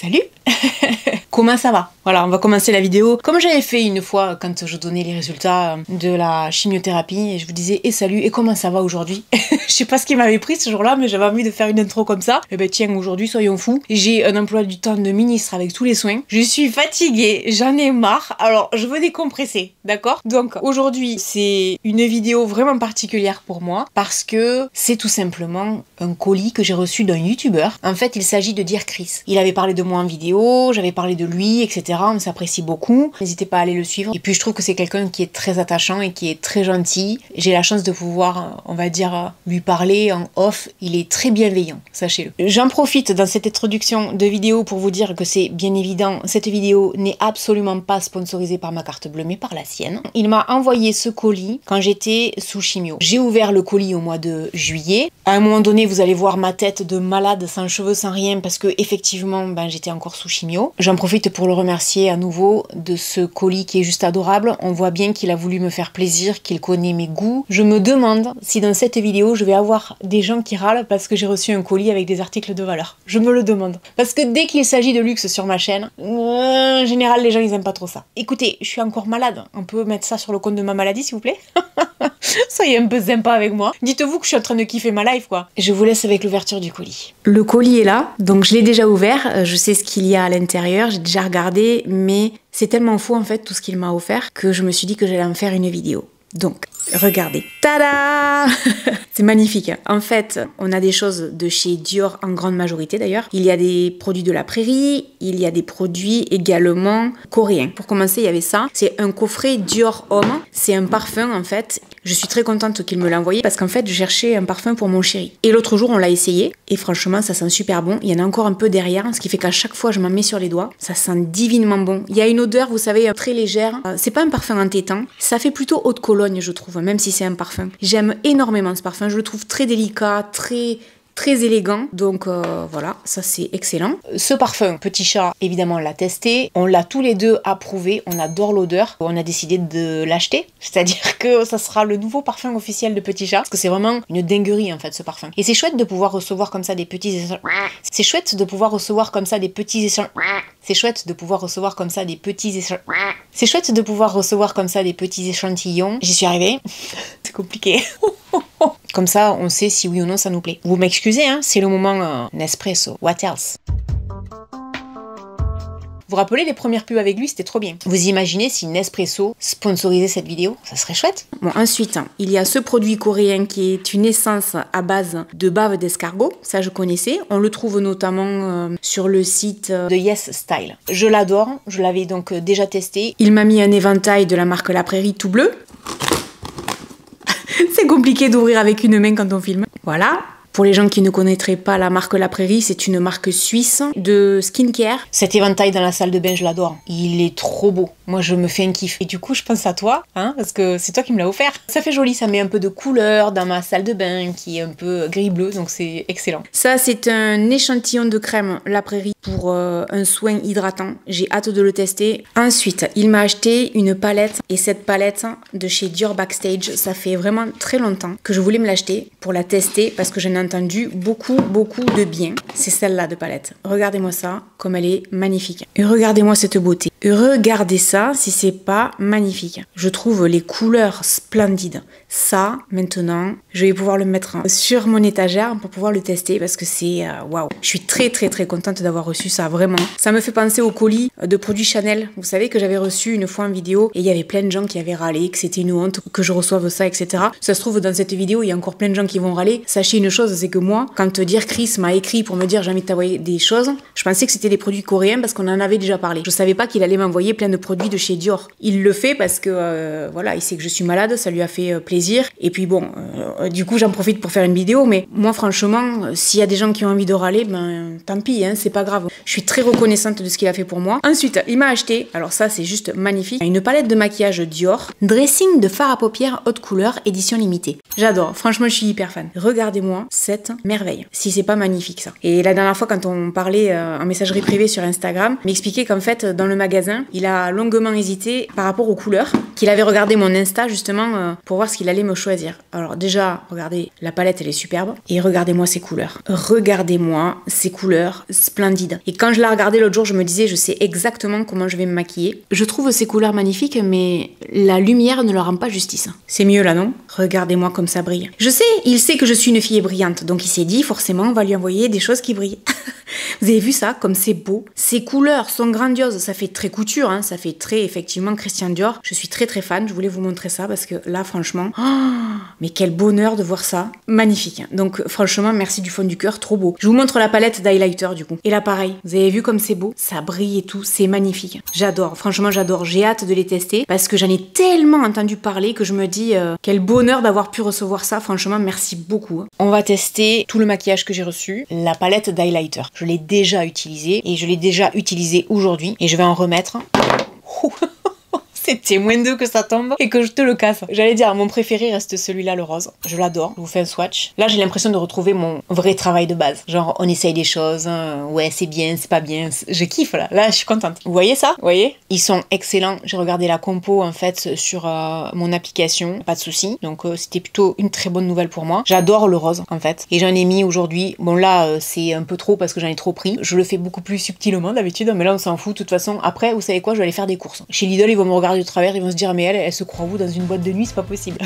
Salut. Comment ça va? Voilà, on va commencer la vidéo comme j'avais fait une fois quand je donnais les résultats de la chimiothérapie et je vous disais salut et comment ça va aujourd'hui? Je sais pas ce qui m'avait pris ce jour-là, mais j'avais envie de faire une intro comme ça. Et ben tiens, aujourd'hui soyons fous, j'ai un emploi du temps de ministre avec tous les soins. Je suis fatiguée, j'en ai marre, alors je veux décompresser, d'accord? Donc aujourd'hui c'est une vidéo vraiment particulière pour moi parce que c'est tout simplement un colis que j'ai reçu d'un youtubeur. En fait il s'agit de Dear Chris. Il avait parlé de moi en vidéo, j'avais parlé de lui, etc. On s'apprécie beaucoup. N'hésitez pas à aller le suivre. Et puis je trouve que c'est quelqu'un qui est très attachant et qui est très gentil. J'ai la chance de pouvoir, on va dire, lui parler en off. Il est très bienveillant, sachez-le. J'en profite dans cette introduction de vidéo pour vous dire que c'est bien évident, cette vidéo n'est absolument pas sponsorisée par ma carte bleue, mais par la sienne. Il m'a envoyé ce colis quand j'étais sous chimio. J'ai ouvert le colis au mois de juillet. À un moment donné, vous allez voir ma tête de malade, sans cheveux, sans rien, parce que effectivement, j'étais encore sous chimio. J'en profite pour le remercier à nouveau de ce colis qui est juste adorable. On voit bien qu'il a voulu me faire plaisir, qu'il connaît mes goûts. Je me demande si dans cette vidéo, je vais avoir des gens qui râlent parce que j'ai reçu un colis avec des articles de valeur. Je me le demande. Parce que dès qu'il s'agit de luxe sur ma chaîne, en général, les gens, ils aiment pas trop ça. Écoutez, je suis encore malade. On peut mettre ça sur le compte de ma maladie, s'il vous plaît? Soyez un peu sympa avec moi. Dites-vous que je suis en train de kiffer ma life, quoi. Je vous laisse avec l'ouverture du colis. Le colis est là, donc je l'ai déjà ouvert. Je sais ce qu'il y a à l'intérieur, j'ai déjà regardé, mais c'est tellement fou en fait tout ce qu'il m'a offert que je me suis dit que j'allais en faire une vidéo. Donc, regardez. Tada! C'est magnifique. En fait, on a des choses de chez Dior en grande majorité d'ailleurs. Il y a des produits de la prairie, il y a des produits également coréens. Pour commencer, il y avait ça. C'est un coffret Dior Homme. C'est un parfum en fait. Je suis très contente qu'il me l'a envoyé parce qu'en fait, je cherchais un parfum pour mon chéri. Et l'autre jour, on l'a essayé et franchement, ça sent super bon. Il y en a encore un peu derrière, ce qui fait qu'à chaque fois, je m'en mets sur les doigts. Ça sent divinement bon. Il y a une odeur, vous savez, très légère. C'est pas un parfum entêtant. Ça fait plutôt haute Cologne, je trouve, même si c'est un parfum. J'aime énormément ce parfum. Je le trouve très délicat, très élégant, donc voilà, ça c'est excellent. Ce parfum, Petit Chat, évidemment on l'a testé, on l'a tous les deux approuvé, on adore l'odeur, on a décidé de l'acheter, c'est-à-dire que ça sera le nouveau parfum officiel de Petit Chat, parce que c'est vraiment une dinguerie en fait ce parfum. Et c'est chouette de pouvoir recevoir comme ça des petits échantillons. C'est chouette de pouvoir recevoir comme ça des petits échantillons. C'est chouette de pouvoir recevoir comme ça des petits échantillons. C'est chouette de pouvoir recevoir comme ça des petits échantillons. J'y suis arrivée. C'est compliqué. Comme ça, on sait si oui ou non ça nous plaît. Vous m'excusez, hein, c'est le moment Nespresso. What else? Vous vous rappelez les premières pubs avec lui, c'était trop bien. Vous imaginez si Nespresso sponsorisait cette vidéo? Ça serait chouette. Bon, ensuite, il y a ce produit coréen qui est une essence à base de bave d'escargot. Ça, je connaissais. On le trouve notamment sur le site de Yes Style. Je l'adore. Je l'avais donc déjà testé. Il m'a mis un éventail de la marque La Prairie tout bleu. C'est compliqué d'ouvrir avec une main quand on filme. Voilà. Pour les gens qui ne connaîtraient pas la marque La Prairie, c'est une marque suisse de skincare. Cet éventail dans la salle de bain, je l'adore. Il est trop beau. Moi, je me fais un kiff. Et du coup, je pense à toi, hein, parce que c'est toi qui me l'as offert. Ça fait joli, ça met un peu de couleur dans ma salle de bain qui est un peu gris-bleu, donc c'est excellent. Ça, c'est un échantillon de crème La Prairie pour un soin hydratant. J'ai hâte de le tester. Ensuite, il m'a acheté une palette. Et cette palette de chez Dior Backstage, ça fait vraiment très longtemps que je voulais me l'acheter pour la tester parce que j'en ai entendu beaucoup de bien. C'est celle-là de palette. Regardez-moi ça, comme elle est magnifique. Et regardez-moi cette beauté. Et regardez ça, si c'est pas magnifique. Je trouve les couleurs splendides. Ça, maintenant, je vais pouvoir le mettre sur mon étagère pour pouvoir le tester parce que c'est waouh. Je suis très contente d'avoir reçu ça, vraiment. Ça me fait penser au colis de produits Chanel. Vous savez que j'avais reçu une fois en vidéo et il y avait plein de gens qui avaient râlé, que c'était une honte, que je reçoive ça, etc. Ça se trouve, dans cette vidéo, il y a encore plein de gens qui vont râler. Sachez une chose, c'est que moi, quand Dear Chris m'a écrit pour me dire j'ai envie de t'envoyer des choses, je pensais que c'était des produits coréens parce qu'on en avait déjà parlé. Je savais pas qu'il allait m'envoyer plein de produits de chez Dior. Il le fait parce que voilà, il sait que je suis malade, ça lui a fait plaisir. Et puis bon, du coup j'en profite pour faire une vidéo, mais moi franchement, s'il y a des gens qui ont envie de râler, ben tant pis, hein, c'est pas grave. Je suis très reconnaissante de ce qu'il a fait pour moi. Ensuite, il m'a acheté, alors ça c'est juste magnifique, une palette de maquillage Dior, dressing de fard à paupières haute couleur, édition limitée. J'adore, franchement je suis hyper fan. Regardez-moi cette merveille. Si c'est pas magnifique ça. Et la dernière fois quand on parlait en messagerie privée sur Instagram, il m'expliquait qu'en fait dans le magasin, il a longuement hésité par rapport aux couleurs, qu'il avait regardé mon Insta justement pour voir ce qu'il allait me choisir. Alors déjà, regardez, la palette elle est superbe et regardez-moi ces couleurs. Regardez-moi ces couleurs splendides. Et quand je la regardais l'autre jour, je me disais je sais exactement comment je vais me maquiller. Je trouve ces couleurs magnifiques mais la lumière ne leur rend pas justice. C'est mieux là non? Regardez-moi comme ça brille. Je sais, il sait que je suis une fille brillante, donc il s'est dit forcément on va lui envoyer des choses qui brillent. Vous avez vu ça, comme c'est beau. Ces couleurs sont grandioses, ça fait très couture, hein, ça fait très effectivement Christian Dior. Je suis très très fan, je voulais vous montrer ça parce que là franchement, mais quel bonheur de voir ça. Magnifique. Donc franchement, merci du fond du cœur, trop beau. Je vous montre la palette d'highlighter du coup. Et là pareil, vous avez vu comme c'est beau? Ça brille et tout, c'est magnifique. J'adore, franchement j'adore, j'ai hâte de les tester parce que j'en ai tellement entendu parler que je me dis quel bonheur d'avoir pu recevoir ça, franchement merci beaucoup. On va tester tout le maquillage que j'ai reçu, la palette d'highlighter. Je l'ai déjà utilisée et je l'ai déjà utilisée aujourd'hui et je vais en remettre. C'était moins 2 que ça tombe et que je te le casse. J'allais dire, mon préféré reste celui-là, le rose. Je l'adore. Je vous fais un swatch. Là, j'ai l'impression de retrouver mon vrai travail de base. Genre, on essaye des choses. Ouais, c'est bien, c'est pas bien. Je kiffe, là. Là, je suis contente. Vous voyez ça? Vous voyez? Ils sont excellents. J'ai regardé la compo, en fait, sur mon application. Pas de souci. Donc, c'était plutôt une très bonne nouvelle pour moi. J'adore le rose, en fait. Et j'en ai mis aujourd'hui. Bon, là, c'est un peu trop parce que j'en ai trop pris. Je le fais beaucoup plus subtilement, d'habitude. Mais là, on s'en fout. De toute façon, après, vous savez quoi? Je vais aller faire des courses. Chez Lidl, ils vont me regarder de travers, ils vont se dire mais elle se croit où dans une boîte de nuit, c'est pas possible.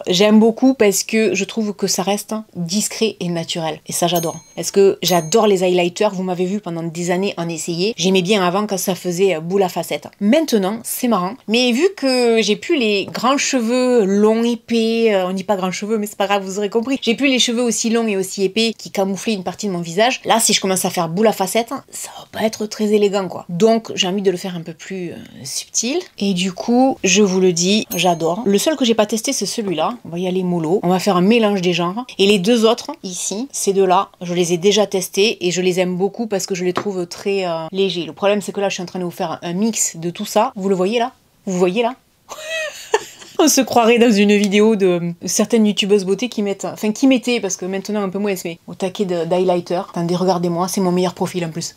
J'aime beaucoup parce que je trouve que ça reste discret et naturel et ça j'adore. Parce que j'adore les highlighters, vous m'avez vu pendant des années en essayer. J'aimais bien avant quand ça faisait boule à facettes. Maintenant c'est marrant, mais vu que j'ai plus les grands cheveux longs épais, on dit pas grands cheveux mais c'est pas grave, vous aurez compris. J'ai plus les cheveux aussi longs et aussi épais qui camouflaient une partie de mon visage. Là si je commence à faire boule à facettes, ça va pas être très élégant quoi. Donc j'ai envie de le faire un peu plus subtil et du coup je vous le dis, j'adore. Le seul que j'ai pas testé, c'est celui-là. On va y aller mollo. On va faire un mélange des genres. Et les deux autres, ici, ces deux-là, je les ai déjà testés et je les aime beaucoup parce que je les trouve très légers. Le problème, c'est que là, je suis en train de vous faire un mix de tout ça. Vous le voyez là? Vous voyez là? On se croirait dans une vidéo de certaines youtubeuses beauté qui mettent, enfin qui mettaient, parce que maintenant un peu moins, mais au taquet d'highlighter. Attendez, regardez-moi, c'est mon meilleur profil en plus.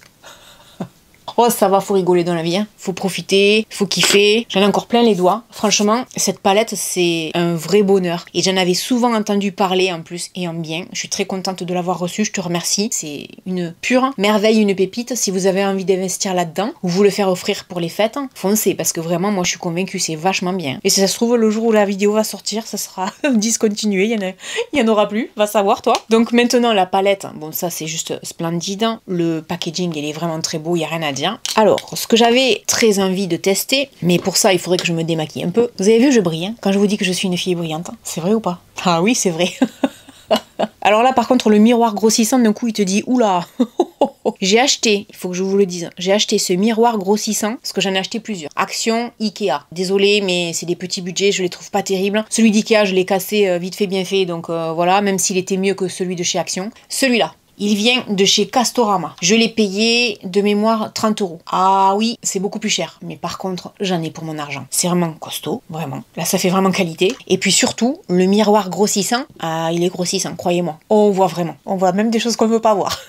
Oh ça va, faut rigoler dans la vie, hein. Faut profiter, faut kiffer. J'en ai encore plein les doigts. Franchement, cette palette, c'est un vrai bonheur. Et j'en avais souvent entendu parler en plus et en bien. Je suis très contente de l'avoir reçue, je te remercie. C'est une pure merveille, une pépite. Si vous avez envie d'investir là-dedans ou vous le faire offrir pour les fêtes, foncez. Parce que vraiment, moi je suis convaincue, c'est vachement bien. Et si ça se trouve, le jour où la vidéo va sortir, ça sera discontinué. Il y en aura plus, va savoir toi. Donc maintenant, la palette, bon ça c'est juste splendide. Le packaging, il est vraiment très beau, il n'y a rien à dire. Alors, ce que j'avais très envie de tester, mais pour ça, il faudrait que je me démaquille un peu. Vous avez vu, je brille, hein, quand je vous dis que je suis une fille brillante. C'est vrai ou pas? Ah oui, c'est vrai. Alors là, par contre, le miroir grossissant, d'un coup, il te dit, oula. J'ai acheté, il faut que je vous le dise, j'ai acheté ce miroir grossissant, parce que j'en ai acheté plusieurs. Action Ikea. Désolée, mais c'est des petits budgets, je les trouve pas terribles. Celui d'Ikea, je l'ai cassé vite fait, bien fait, donc voilà, même s'il était mieux que celui de chez Action. Celui-là. Il vient de chez Castorama. Je l'ai payé de mémoire 30 €. Ah oui, c'est beaucoup plus cher. Mais par contre, j'en ai pour mon argent. C'est vraiment costaud, vraiment. Là, ça fait vraiment qualité. Et puis surtout, le miroir grossissant, ah, il est grossissant, croyez-moi. On voit vraiment. On voit même des choses qu'on ne veut pas voir.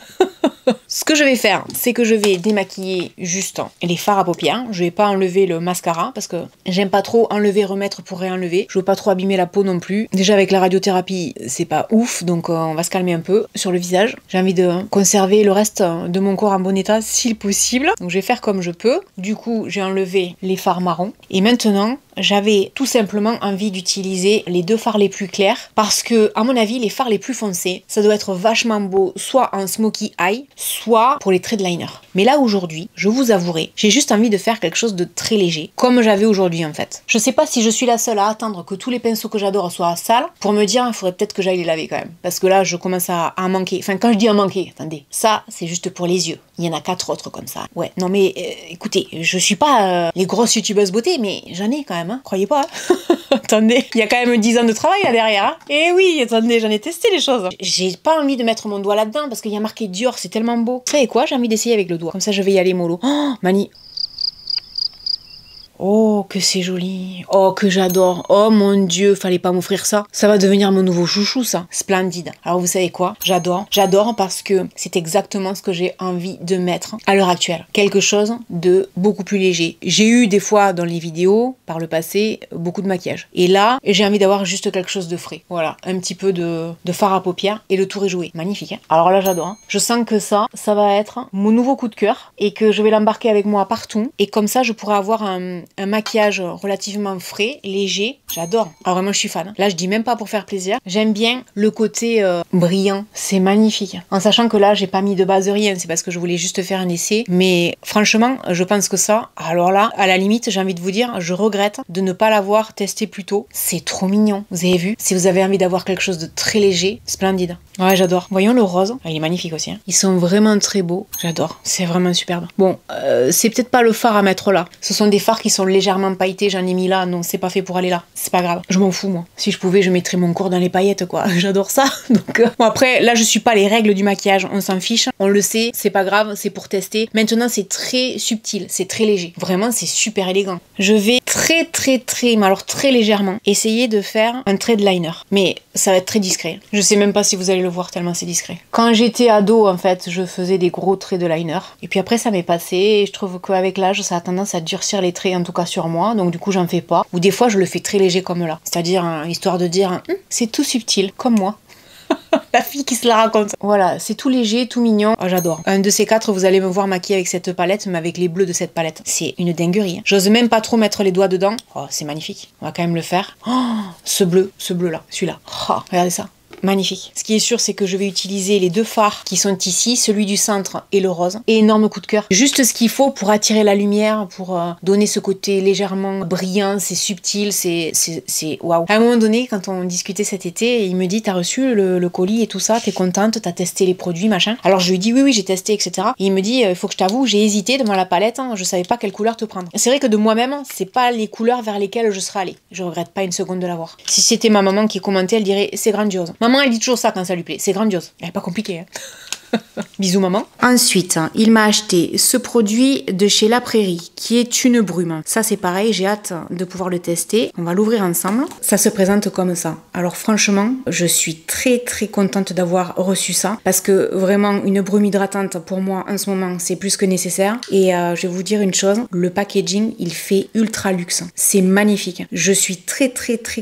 Ce que je vais faire, c'est que je vais démaquiller juste les fards à paupières. Je vais pas enlever le mascara parce que j'aime pas trop enlever, remettre pour réenlever. Je veux pas trop abîmer la peau non plus. Déjà avec la radiothérapie, c'est pas ouf, donc on va se calmer un peu sur le visage. J'ai envie de conserver le reste de mon corps en bon état si possible. Donc je vais faire comme je peux. Du coup, j'ai enlevé les fards marrons. Et maintenant, j'avais tout simplement envie d'utiliser les deux fards les plus clairs parce que, à mon avis, les fards les plus foncés, ça doit être vachement beau, soit en smoky eye, soit pour les traits de liner. Mais là, aujourd'hui, je vous avouerai, j'ai juste envie de faire quelque chose de très léger, comme j'avais aujourd'hui en fait. Je sais pas si je suis la seule à attendre que tous les pinceaux que j'adore soient sales pour me dire, il faudrait peut-être que j'aille les laver quand même. Parce que là, je commence à en manquer. Enfin, quand je dis en manquer, attendez, ça, c'est juste pour les yeux. Il y en a 4 autres comme ça. Ouais, non mais écoutez, je suis pas les grosses youtubeuses beauté, mais j'en ai quand même, hein. Croyez pas. Hein. Attendez, il y a quand même 10 ans de travail là derrière. Hein. Et oui, attendez, j'en ai testé les choses. J'ai pas envie de mettre mon doigt là-dedans parce qu'il y a marqué Dior, c'est tellement beau. Vous savez quoi, j'ai envie d'essayer avec le doigt. Comme ça, je vais y aller mollo. Oh, Mani. Oh, que c'est joli. Oh, que j'adore. Oh mon Dieu, fallait pas m'offrir ça. Ça va devenir mon nouveau chouchou, ça. Splendide. Alors, vous savez quoi? J'adore. J'adore parce que c'est exactement ce que j'ai envie de mettre à l'heure actuelle. Quelque chose de beaucoup plus léger. J'ai eu des fois dans les vidéos, par le passé, beaucoup de maquillage. Et là, j'ai envie d'avoir juste quelque chose de frais. Voilà. Un petit peu de fard à paupières et le tour est joué. Magnifique, hein? Alors là, j'adore. Hein. Je sens que ça va être mon nouveau coup de cœur et que je vais l'embarquer avec moi partout. Et comme ça, je pourrais avoir un maquillage relativement frais, léger. J'adore. Alors vraiment, je suis fan. Là, je dis même pas pour faire plaisir. J'aime bien le côté brillant. C'est magnifique. En sachant que là, j'ai pas mis de base de rien. C'est parce que je voulais juste faire un essai. Mais franchement, je pense que ça, alors là, à la limite, j'ai envie de vous dire, je regrette de ne pas l'avoir testé plus tôt. C'est trop mignon. Vous avez vu? Si vous avez envie d'avoir quelque chose de très léger, splendide. Ouais, j'adore. Voyons le rose. Il est magnifique aussi. Hein. Ils sont vraiment très beaux. J'adore. C'est vraiment superbe. Bon, c'est peut-être pas le fard à mettre là. Ce sont des fards qui sont légèrement pailletés. J'en ai mis là. Non, c'est pas fait pour aller là. C'est pas grave. Je m'en fous, moi. Si je pouvais, je mettrais mon corps dans les paillettes, quoi. J'adore ça. Donc, bon, après, là, je suis pas les règles du maquillage. On s'en fiche. On le sait. C'est pas grave. C'est pour tester. Maintenant, c'est très subtil. C'est très léger. Vraiment, c'est super élégant. Je vais mais alors très légèrement, essayer de faire un trait de liner. Mais ça va être très discret. Je sais même pas si vous allez le voir tellement c'est discret. Quand j'étais ado, en fait, je faisais des gros traits de liner. Et puis après, ça m'est passé. Et je trouve qu'avec l'âge, ça a tendance à durcir les traits, en tout cas sur moi. Donc du coup, j'en fais pas. Ou des fois, je le fais très léger comme là. C'est-à-dire, histoire de dire, c'est tout subtil, comme moi. La fille qui se la raconte. Voilà, c'est tout léger, tout mignon. Oh, j'adore. Un de ces quatre, vous allez me voir maquiller avec cette palette, mais avec les bleus de cette palette. C'est une dinguerie. Hein. J'ose même pas trop mettre les doigts dedans. Oh, c'est magnifique. On va quand même le faire. Oh, ce bleu là, celui-là. Oh, regardez ça. Magnifique. Ce qui est sûr, c'est que je vais utiliser les deux fards qui sont ici, celui du centre et le rose. Et énorme coup de cœur. Juste ce qu'il faut pour attirer la lumière, pour donner ce côté légèrement brillant, c'est subtil, c'est waouh. À un moment donné, quand on discutait cet été, il me dit, t'as reçu le colis et tout ça, t'es contente, t'as testé les produits, machin. Alors je lui dis, oui, j'ai testé, etc. Et il me dit, il faut que je t'avoue, j'ai hésité devant la palette, hein, je savais pas quelle couleur te prendre. C'est vrai que de moi-même, c'est pas les couleurs vers lesquelles je serais allée. Je regrette pas une seconde de l'avoir. Si c'était ma maman qui commentait, elle dirait, c'est grandiose. Maman, elle dit toujours ça quand ça lui plaît. C'est grandiose. Elle est pas compliquée. Hein. Bisous maman. Ensuite, il m'a acheté ce produit de chez La Prairie qui est une brume. Ça c'est pareil, j'ai hâte de pouvoir le tester. On va l'ouvrir ensemble. Ça se présente comme ça. Alors franchement, je suis très contente d'avoir reçu ça parce que vraiment une brume hydratante pour moi en ce moment c'est plus que nécessaire. Et je vais vous dire une chose, le packaging il fait ultra luxe. C'est magnifique. Je suis très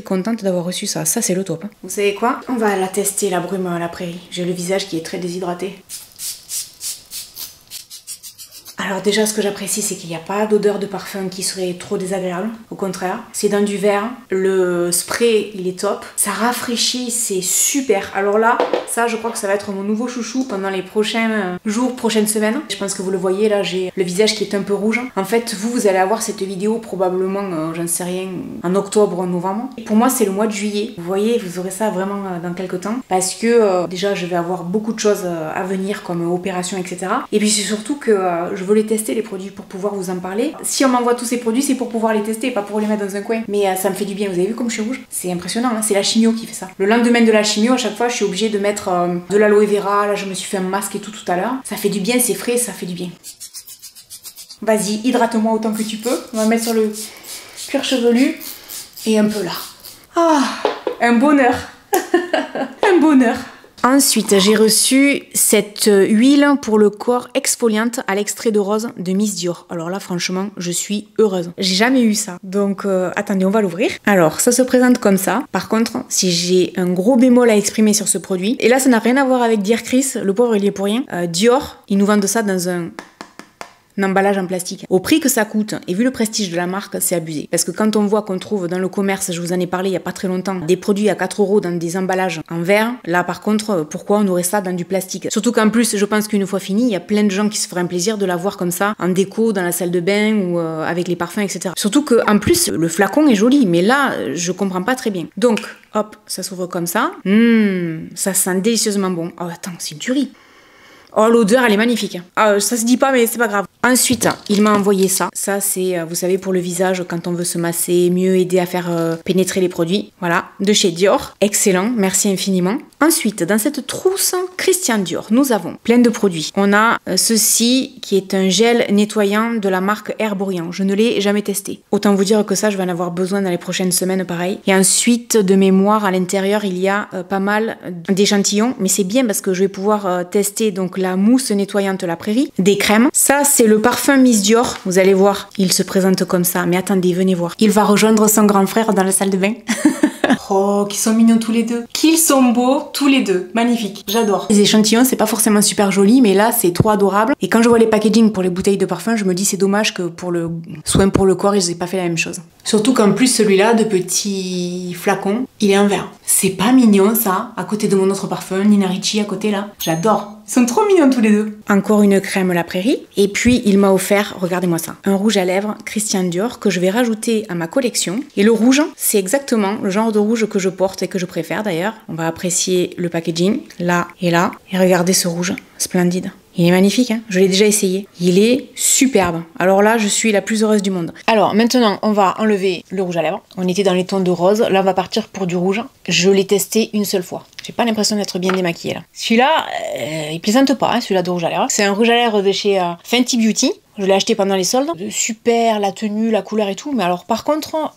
contente d'avoir reçu ça. Ça c'est le top. Vous savez quoi? On va la tester la brume à La Prairie. J'ai le visage qui est très déshydraté. Alors déjà, ce que j'apprécie, c'est qu'il n'y a pas d'odeur de parfum qui serait trop désagréable. Au contraire, c'est dans du verre. Le spray, il est top. Ça rafraîchit, c'est super. Alors là, ça, je crois que ça va être mon nouveau chouchou pendant les prochains jours, prochaines semaines. Je pense que vous le voyez, là, j'ai le visage qui est un peu rouge. En fait, vous allez avoir cette vidéo probablement, j'en sais rien, en octobre ou en novembre. Et pour moi, c'est le mois de juillet. Vous voyez, vous aurez ça vraiment dans quelques temps. Parce que déjà, je vais avoir beaucoup de choses à venir comme opération, etc. Et puis c'est surtout que je veux les tester les produits pour pouvoir vous en parler. Si on m'envoie tous ces produits, c'est pour pouvoir les tester, pas pour les mettre dans un coin. Mais ça me fait du bien. Vous avez vu comme je suis rouge? C'est impressionnant, hein, c'est la chimio qui fait ça. Le lendemain de la chimio, à chaque fois, je suis obligée de mettre de l'aloe vera. Là, je me suis fait un masque et tout à l'heure. Ça fait du bien, c'est frais, ça fait du bien. Vas-y, hydrate-moi autant que tu peux. On va mettre sur le cuir chevelu et un peu là. Ah, un bonheur. Un bonheur. Ensuite, j'ai reçu cette huile pour le corps exfoliante à l'extrait de rose de Miss Dior. Alors là, franchement, je suis heureuse. J'ai jamais eu ça. Donc, attendez, on va l'ouvrir. Alors, ça se présente comme ça. Par contre, si j'ai un gros bémol à exprimer sur ce produit, et là, ça n'a rien à voir avec Dear Chris, le pauvre, il y est pour rien. Dior, ils nous vendent ça dans un emballage en plastique. Au prix que ça coûte, et vu le prestige de la marque, c'est abusé. Parce que quand on voit qu'on trouve dans le commerce, je vous en ai parlé il y a pas très longtemps, des produits à 4 € dans des emballages en verre, là par contre, pourquoi on aurait ça dans du plastique? Surtout qu'en plus, je pense qu'une fois fini, il y a plein de gens qui se feraient un plaisir de l'avoir comme ça, en déco, dans la salle de bain, ou avec les parfums, etc. Surtout qu'en plus, le flacon est joli, mais là, je comprends pas très bien. Donc, hop, ça s'ouvre comme ça. Ça sent délicieusement bon. Oh attends, c'est une tuerie. Oh, l'odeur, elle est magnifique. Ah, ça se dit pas, mais c'est pas grave. Ensuite, il m'a envoyé ça. Ça, c'est, vous savez, pour le visage, quand on veut se masser, mieux aider à faire pénétrer les produits. Voilà, de chez Dior. Excellent, merci infiniment. Ensuite, dans cette trousse Christian Dior, nous avons plein de produits. On a ceci qui est un gel nettoyant de la marque Herborian. Je ne l'ai jamais testé. Autant vous dire que ça, je vais en avoir besoin dans les prochaines semaines, pareil. Et ensuite, de mémoire, à l'intérieur, il y a pas mal d'échantillons. Mais c'est bien parce que je vais pouvoir tester donc la mousse nettoyante La Prairie, des crèmes. Ça, c'est le parfum Miss Dior. Vous allez voir, il se présente comme ça. Mais attendez, venez voir. Il va rejoindre son grand frère dans la salle de bain. Oh, qu'ils sont mignons tous les deux. Qu'ils sont beaux tous les deux. Magnifique. J'adore. Les échantillons, c'est pas forcément super joli, mais là, c'est trop adorable. Et quand je vois les packaging pour les bouteilles de parfum, je me dis c'est dommage que pour le soin pour le corps, ils aient pas fait la même chose. Surtout qu'en plus, celui-là, de petit flacon, il est en verre. C'est pas mignon, ça, à côté de mon autre parfum, Nina Ricci à côté, là. J'adore. Ils sont trop mignons tous les deux. Encore une crème La Prairie. Et puis, il m'a offert, regardez-moi ça, un rouge à lèvres Christian Dior que je vais rajouter à ma collection. Et le rouge, c'est exactement le genre de rouge que je porte et que je préfère d'ailleurs. On va apprécier le packaging, là et là. Et regardez ce rouge, splendide. Il est magnifique, hein, je l'ai déjà essayé. Il est superbe. Alors là, je suis la plus heureuse du monde. Alors maintenant, on va enlever le rouge à lèvres. On était dans les tons de rose. Là, on va partir pour du rouge. Je l'ai testé une seule fois. J'ai pas l'impression d'être bien démaquillée là. Celui-là, il plaisante pas, hein, celui-là de rouge à lèvres. C'est un rouge à lèvres de chez Fenty Beauty. Je l'ai acheté pendant les soldes. Super, la tenue, la couleur et tout. Mais alors par contre,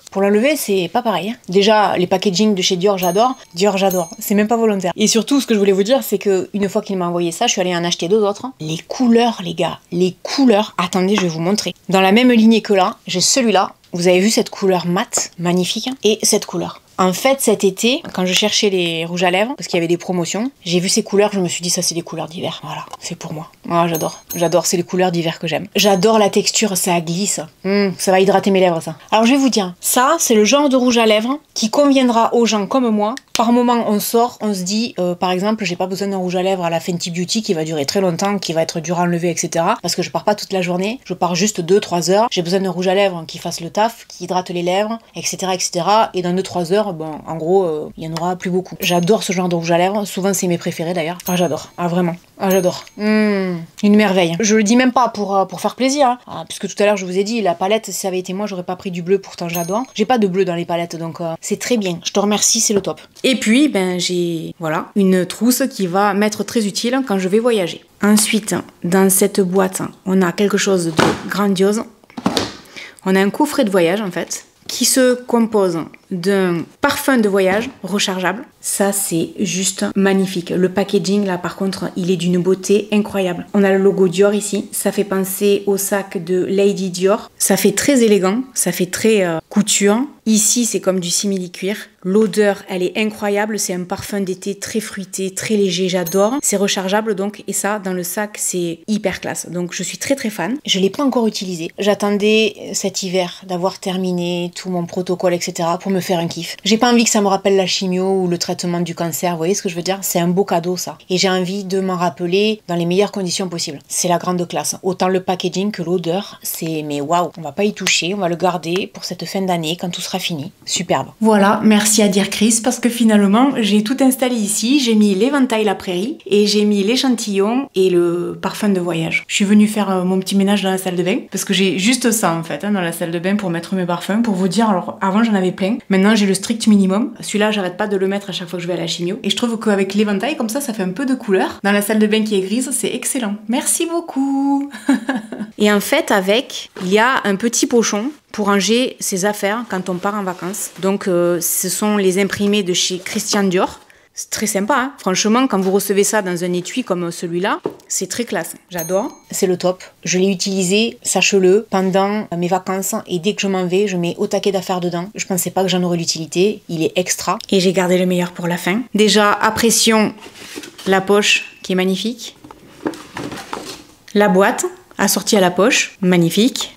pour l'enlever, c'est pas pareil. Déjà, les packaging de chez Dior, j'adore. Dior, j'adore. C'est même pas volontaire. Et surtout, ce que je voulais vous dire, c'est que une fois qu'il m'a envoyé ça, je suis allée en acheter deux autres. Les couleurs, les gars. Les couleurs. Attendez, je vais vous montrer. Dans la même lignée que là, j'ai celui-là. Vous avez vu cette couleur mate, magnifique, et cette couleur. En fait, cet été, quand je cherchais les rouges à lèvres, parce qu'il y avait des promotions, j'ai vu ces couleurs, je me suis dit, ça c'est des couleurs d'hiver. Voilà, c'est pour moi. Ah, j'adore. J'adore, c'est les couleurs d'hiver que j'aime. J'adore la texture, ça glisse. Ça va hydrater mes lèvres, ça. Alors, je vais vous dire, ça, c'est le genre de rouge à lèvres qui conviendra aux gens comme moi. Par moment, on sort, on se dit, par exemple, j'ai pas besoin d'un rouge à lèvres à la Fenty Beauty qui va durer très longtemps, qui va être dur à enlever, etc. Parce que je pars pas toute la journée, je pars juste 2-3 heures. J'ai besoin d'un rouge à lèvres qui fasse le taf, qui hydrate les lèvres, etc., etc. Et dans 2-3 heures, bon, en gros, il y en aura plus beaucoup. J'adore ce genre de rouge à lèvres. Souvent, c'est mes préférés d'ailleurs. Ah, j'adore. Ah, vraiment. Ah, j'adore. Une merveille. Je le dis même pas pour faire plaisir, hein. Ah, puisque tout à l'heure, je vous ai dit, la palette, si ça avait été moi, j'aurais pas pris du bleu, pourtant j'adore. J'ai pas de bleu dans les palettes, donc c'est très bien. Je te remercie, c'est le top. Et puis, ben, j'ai, voilà, une trousse qui va m'être très utile quand je vais voyager. Ensuite, dans cette boîte, on a quelque chose de grandiose. On a un coffret de voyage, en fait, qui se compose d'un parfum de voyage rechargeable. Ça, c'est juste magnifique. Le packaging, là, par contre, il est d'une beauté incroyable. On a le logo Dior ici. Ça fait penser au sac de Lady Dior. Ça fait très élégant. Ça fait très couture. Ici, c'est comme du simili-cuir. L'odeur, elle est incroyable. C'est un parfum d'été très fruité, très léger. J'adore. C'est rechargeable, donc. Et ça, dans le sac, c'est hyper classe. Donc, je suis très, très fan. Je ne l'ai pas encore utilisé. J'attendais cet hiver d'avoir terminé tout mon protocole, etc. pour me faire un kiff. J'ai pas envie que ça me rappelle la chimio ou le traitement du cancer, vous voyez ce que je veux dire? C'est un beau cadeau, ça. Et j'ai envie de m'en rappeler dans les meilleures conditions possibles. C'est la grande classe. Autant le packaging que l'odeur, c'est mais waouh, on va pas y toucher, on va le garder pour cette fin d'année quand tout sera fini. Superbe. Voilà, merci à dire Chris, parce que finalement, j'ai tout installé ici. J'ai mis l'éventail La Prairie et j'ai mis l'échantillon et le parfum de voyage. Je suis venue faire mon petit ménage dans la salle de bain parce que j'ai juste ça en fait, hein, dans la salle de bain pour mettre mes parfums. Pour vous dire, alors avant j'en avais plein, maintenant j'ai le strict minimum. Celui-là, j'arrête pas de le mettre à chaque fois que je vais à la chimio. Et je trouve qu'avec l'éventail, comme ça fait un peu de couleur. Dans la salle de bain qui est grise, c'est excellent. Merci beaucoup. Et en fait, avec, il y a un petit pochon pour ranger ses affaires quand on part en vacances. Donc, ce sont les imprimés de chez Christian Dior. C'est très sympa, hein. Franchement, quand vous recevez ça dans un étui comme celui-là, c'est très classe. J'adore. C'est le top. Je l'ai utilisé, sachez-le, pendant mes vacances et dès que je m'en vais, je mets au taquet d'affaires dedans. Je pensais pas que j'en aurais l'utilité. Il est extra. Et j'ai gardé le meilleur pour la fin. Déjà, apprécions la poche qui est magnifique. La boîte assortie à la poche, magnifique.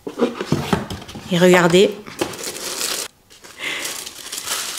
Et regardez.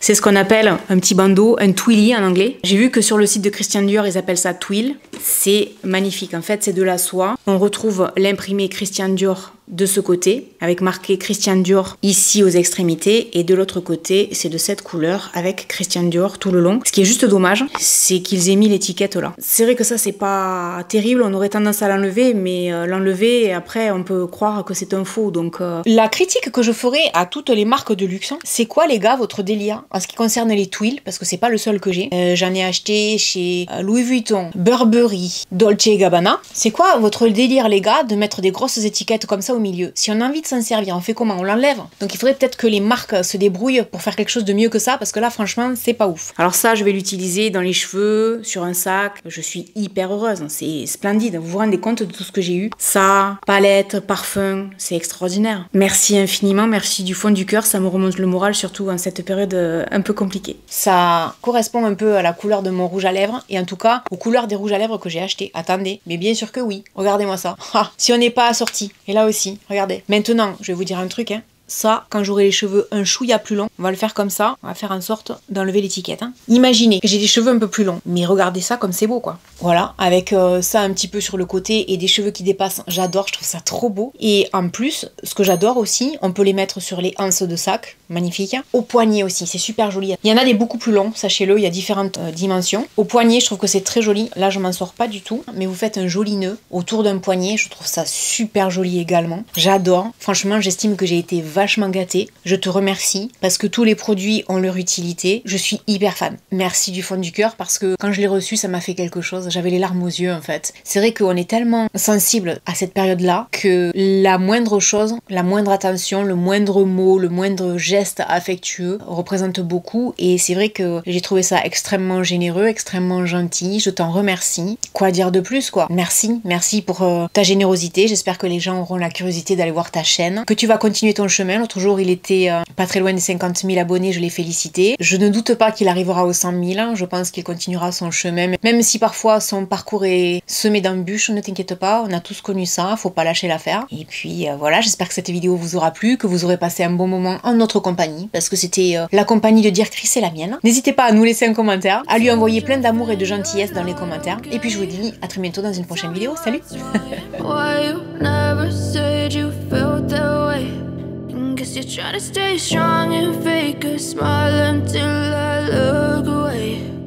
C'est ce qu'on appelle un petit bandeau, un twilly en anglais. J'ai vu que sur le site de Christian Dior, ils appellent ça twill. c'est magnifique. En fait, c'est de la soie. On retrouve l'imprimé Christian Dior de ce côté, avec marqué Christian Dior ici aux extrémités, et de l'autre côté, c'est de cette couleur avec Christian Dior tout le long. Ce qui est juste dommage, c'est qu'ils aient mis l'étiquette là. C'est vrai que ça, c'est pas terrible, on aurait tendance à l'enlever, mais l'enlever, et après, on peut croire que c'est un faux. Donc, la critique que je ferai à toutes les marques de luxe, c'est quoi, les gars, votre délire en ce qui concerne les tuiles, parce que c'est pas le seul que j'ai. J'en ai acheté chez Louis Vuitton, Burberry, Dolce & Gabbana. C'est quoi votre délire, les gars, de mettre des grosses étiquettes comme ça au milieu? Si on a envie de s'en servir, on fait comment? On l'enlève? Donc il faudrait peut-être que les marques se débrouillent pour faire quelque chose de mieux que ça, parce que là, franchement, c'est pas ouf. Alors ça, je vais l'utiliser dans les cheveux, sur un sac. Je suis hyper heureuse, c'est splendide. Vous vous rendez compte de tout ce que j'ai eu? Ça, palette, parfum, c'est extraordinaire. Merci infiniment, merci du fond du cœur, ça me remonte le moral, surtout en cette période un peu compliquée. Ça correspond un peu à la couleur de mon rouge à lèvres, et en tout cas, aux couleurs des rouges à lèvres que j'ai acheté. Attendez, mais bien sûr que oui. Regardez-moi ça. Ah, si on n'est pas assorti. Et là aussi, regardez. Maintenant, je vais vous dire un truc, hein. Ça, quand j'aurai les cheveux un chouïa plus longs, on va le faire comme ça, on va faire en sorte d'enlever l'étiquette. Hein. Imaginez que j'ai des cheveux un peu plus longs, mais regardez ça comme c'est beau, quoi. Voilà, avec ça un petit peu sur le côté et des cheveux qui dépassent, j'adore, je trouve ça trop beau. Et en plus, ce que j'adore aussi, on peut les mettre sur les anses de sac, magnifique. Hein. Au poignet aussi, c'est super joli. Il y en a des beaucoup plus longs, sachez-le, il y a différentes dimensions. Au poignet, je trouve que c'est très joli. Là, je m'en sors pas du tout, mais vous faites un joli nœud autour d'un poignet, je trouve ça super joli également. J'adore. Franchement, j'estime que j'ai été vachement gâtée. Je te remercie parce que tous les produits ont leur utilité. Je suis hyper fan. Merci du fond du cœur parce que quand je l'ai reçu, ça m'a fait quelque chose. J'avais les larmes aux yeux en fait. C'est vrai qu'on est tellement sensible à cette période-là que la moindre chose, la moindre attention, le moindre mot, le moindre geste affectueux représente beaucoup et c'est vrai que j'ai trouvé ça extrêmement généreux, extrêmement gentil. Je t'en remercie. Quoi dire de plus quoi? Merci pour ta générosité. J'espère que les gens auront la curiosité d'aller voir ta chaîne, que tu vas continuer ton chemin. L'autre jour, il était pas très loin des 50 000 abonnés, je l'ai félicité. Je ne doute pas qu'il arrivera aux 100 000. Je pense qu'il continuera son chemin, même si parfois son parcours est semé d'embûches. Ne t'inquiète pas, on a tous connu ça, faut pas lâcher l'affaire. Et puis voilà, j'espère que cette vidéo vous aura plu, que vous aurez passé un bon moment en notre compagnie, parce que c'était la compagnie de Dirk Chris et la mienne. N'hésitez pas à nous laisser un commentaire, à lui envoyer plein d'amour et de gentillesse dans les commentaires. Et puis je vous dis à très bientôt dans une prochaine vidéo. Salut. Guess you're trying to stay strong and fake a smile until I look away.